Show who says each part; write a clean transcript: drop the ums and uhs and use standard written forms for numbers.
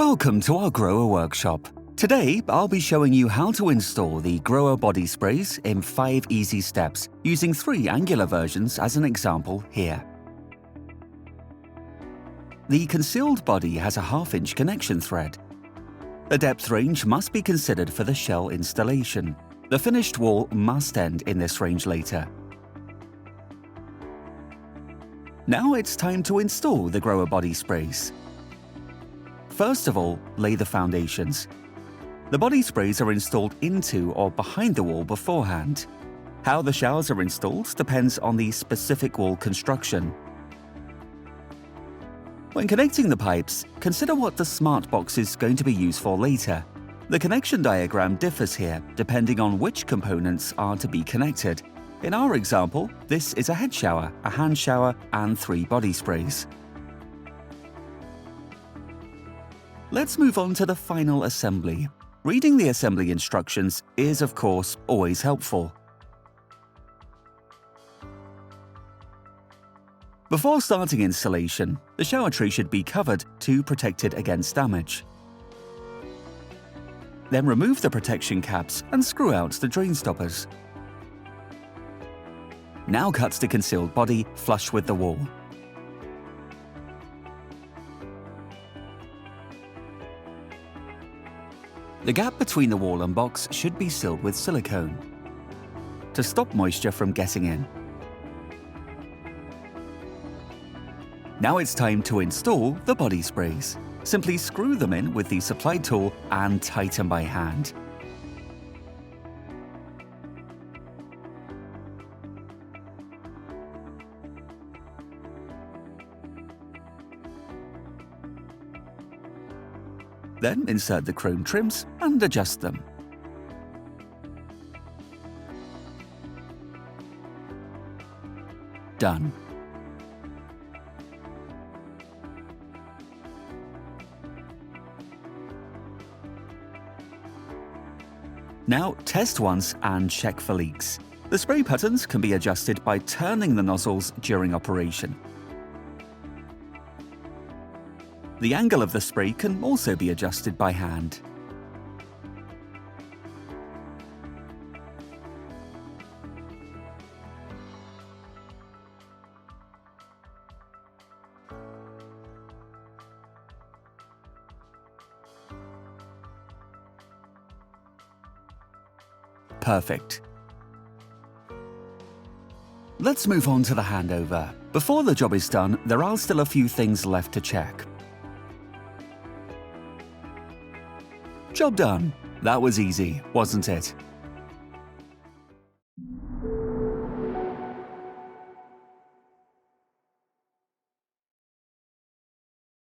Speaker 1: Welcome to our grower workshop. Today, I'll be showing you how to install the GROHE Body Sprays in 5 easy steps, using 3 angular versions as an example here. The concealed body has a 1/2 inch connection thread. The depth range must be considered for the shell installation. The finished wall must end in this range later. Now it's time to install the GROHE Body Sprays. First of all, lay the foundations. The body sprays are installed into or behind the wall beforehand. How the showers are installed depends on the specific wall construction. When connecting the pipes, consider what the smart box is going to be used for later. The connection diagram differs here depending on which components are to be connected. In our example, this is a head shower, a hand shower, and 3 body sprays. Let's move on to the final assembly. Reading the assembly instructions is, of course, always helpful. Before starting installation, the shower tree should be covered to protect it against damage. Then remove the protection caps and screw out the drain stoppers. Now cut the concealed body flush with the wall. The gap between the wall and box should be sealed with silicone to stop moisture from getting in. Now it's time to install the body sprays. Simply screw them in with the supplied tool and tighten by hand. Then insert the chrome trims and adjust them. Done. Now test once and check for leaks. The spray patterns can be adjusted by turning the nozzles during operation. The angle of the spray can also be adjusted by hand. Perfect. Let's move on to the handover. Before the job is done, there are still a few things left to check. Job done. That was easy, wasn't it?